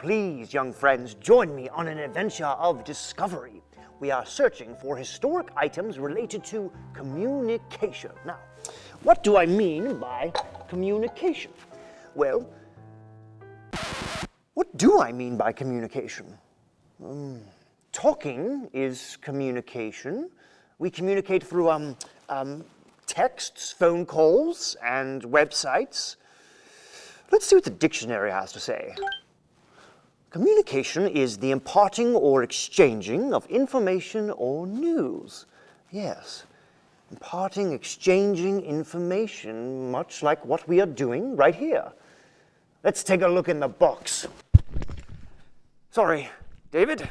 please, young friends, join me on an adventure of discovery. We are searching for historic items related to communication. Now, what do I mean by communication? Well, what do I mean by communication? Talking is communication. We communicate through texts, phone calls, and websites. Let's see what the dictionary has to say. Communication is the imparting or exchanging of information or news. Yes, imparting, exchanging information, much like what we are doing right here. Let's take a look in the box. Sorry, David?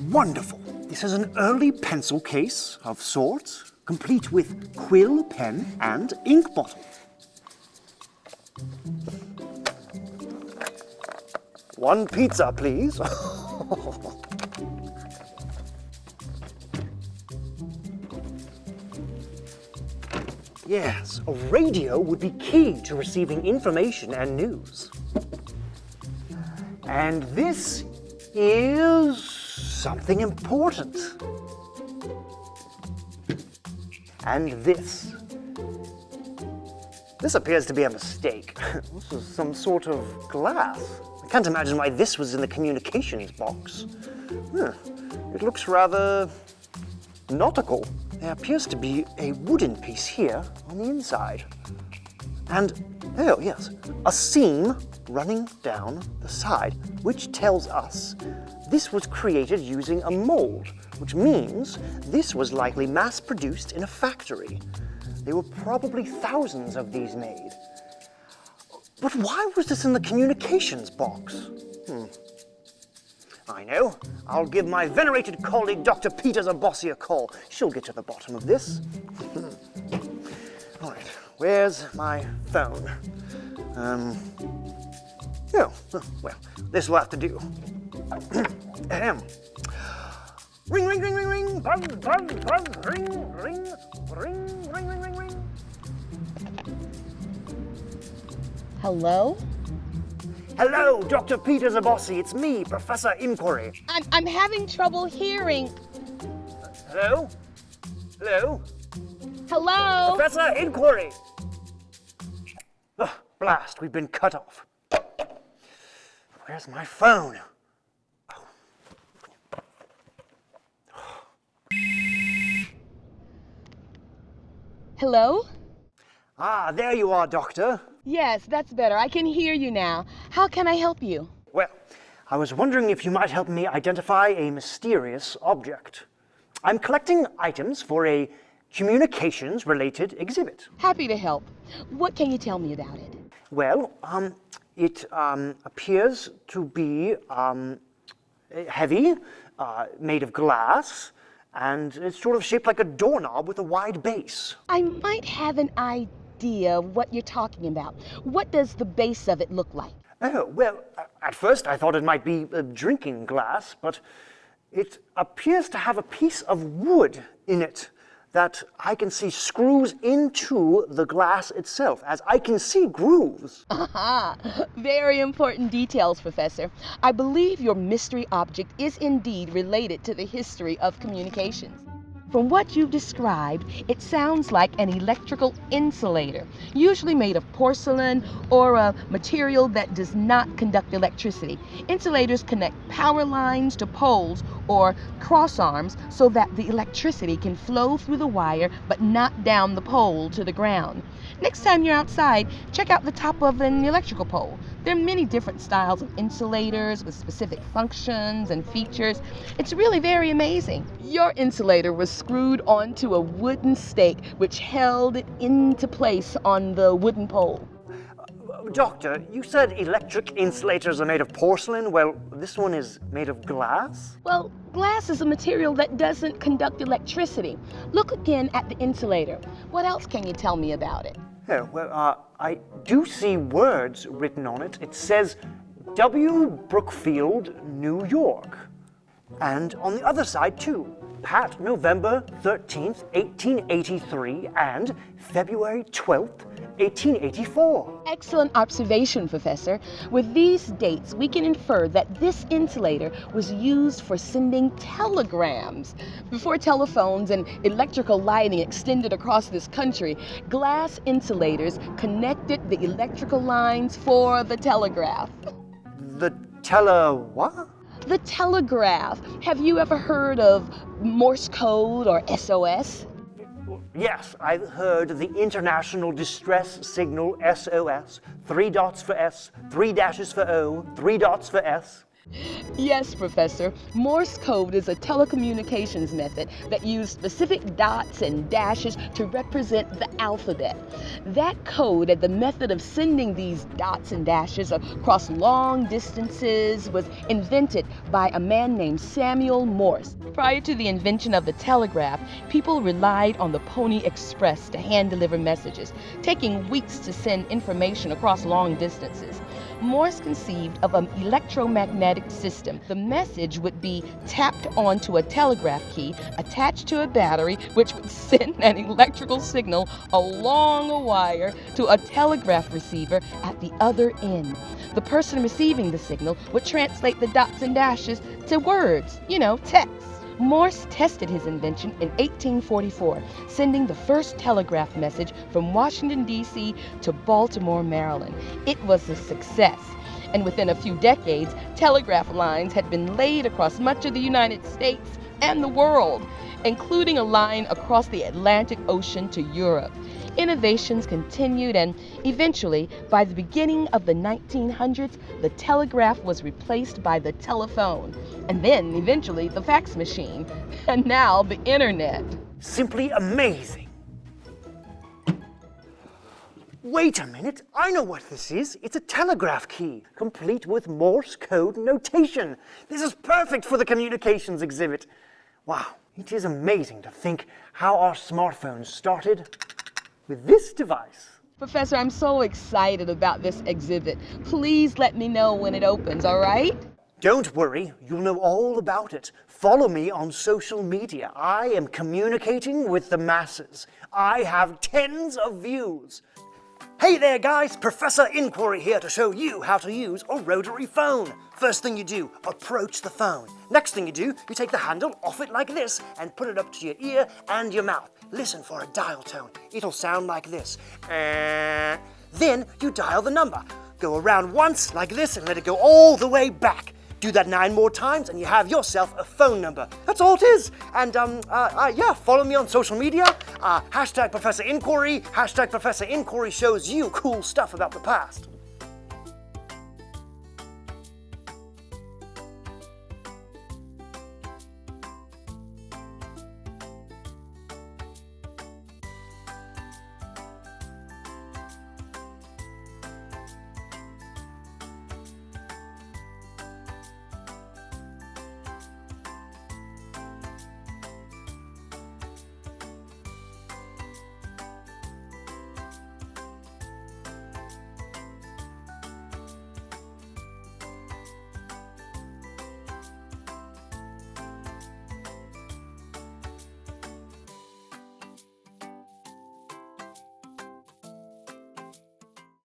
Wonderful. This is an early pencil case of sorts, complete with quill, pen, and ink bottle. One pizza, please. Yes, a radio would be key to receiving information and news. And this is something important. And this appears to be a mistake. This is some sort of glass. I can't imagine why this was in the communications box. It looks rather nautical. There appears to be a wooden piece here on the inside. And, oh yes, a seam running down the side, which tells us this was created using a mold, which means this was likely mass-produced in a factory. There were probably thousands of these made. But why was this in the communications box? I know. I'll give my venerated colleague, Dr. Peter Zabossi, a call. She'll get to the bottom of this. All right, where's my phone? Oh, well, this will have to do. Ahem. Ring, ring, ring, ring, ring. Buzz, buzz, buzz. Ring, ring, ring, ring, ring, ring, ring. Hello? Hello, Dr. Peter Zabossi. It's me, Professor Inquiry. I'm having trouble hearing. Hello? Hello? Hello? Professor Inquiry. Ugh, blast, we've been cut off. Where's my phone? Hello? Ah, there you are, Doctor. Yes, that's better. I can hear you now. How can I help you? Well, I was wondering if you might help me identify a mysterious object. I'm collecting items for a communications-related exhibit. Happy to help. What can you tell me about it? Well, it appears to be heavy, made of glass, and it's sort of shaped like a doorknob with a wide base. I might have an idea of what you're talking about. What does the base of it look like? Oh, well, at first I thought it might be a drinking glass, but it appears to have a piece of wood in it that I can see screws into the glass itself, as I can see grooves. Aha! Very important details, Professor. I believe your mystery object is indeed related to the history of communications. From what you've described, it sounds like an electrical insulator, usually made of porcelain or a material that does not conduct electricity. Insulators connect power lines to poles or cross arms so that the electricity can flow through the wire but not down the pole to the ground. Next time you're outside, check out the top of an electrical pole. There are many different styles of insulators with specific functions and features. It's really very amazing. Your insulator was screwed onto a wooden stake which held it into place on the wooden pole. Doctor, you said electric insulators are made of porcelain. Well, this one is made of glass? Well, glass is a material that doesn't conduct electricity. Look again at the insulator. What else can you tell me about it? Oh, well, I do see words written on it. It says W. Brookfield, New York. And on the other side, too, Pat November 13th, 1883 and February 12th, 1884. Excellent observation, Professor. With these dates, we can infer that this insulator was used for sending telegrams. Before telephones and electrical lighting extended across this country, glass insulators connected the electrical lines for the telegraph. The what? The telegraph. Have you ever heard of Morse code or SOS? Yes, I've heard the International Distress Signal SOS. 3 dots for S, 3 dashes for O, 3 dots for S. Yes, Professor. Morse code is a telecommunications method that used specific dots and dashes to represent the alphabet. That code and the method of sending these dots and dashes across long distances was invented by a man named Samuel Morse. Prior to the invention of the telegraph, people relied on the Pony Express to hand-deliver messages, taking weeks to send information across long distances. Morse conceived of an electromagnetic system. The message would be tapped onto a telegraph key attached to a battery, which would send an electrical signal along a wire to a telegraph receiver at the other end. The person receiving the signal would translate the dots and dashes to words, text. Morse tested his invention in 1844, sending the first telegraph message from Washington, D.C. to Baltimore, Maryland. It was a success, and within a few decades, telegraph lines had been laid across much of the United States and the world, including a line across the Atlantic Ocean to Europe. Innovations continued, and eventually, by the beginning of the 1900s, the telegraph was replaced by the telephone, and then eventually the fax machine, and now the internet. Simply amazing. Wait a minute, I know what this is. It's a telegraph key, complete with Morse code notation. This is perfect for the communications exhibit. Wow, it is amazing to think how our smartphones started with this device. Professor, I'm so excited about this exhibit. Please let me know when it opens, all right? Don't worry, you'll know all about it. Follow me on social media. I am communicating with the masses. I have tens of views. Hey there guys, Professor Inquiry here to show you how to use a rotary phone. First thing you do, approach the phone. Next thing you do, you take the handle off it like this and put it up to your ear and your mouth. Listen for a dial tone. It'll sound like this. Then you dial the number. Go around once like this and let it go all the way back. Do that 9 more times and you have yourself a phone number. That's all it is. And follow me on social media. #Professor Inquiry. #Professor Inquiry shows you cool stuff about the past.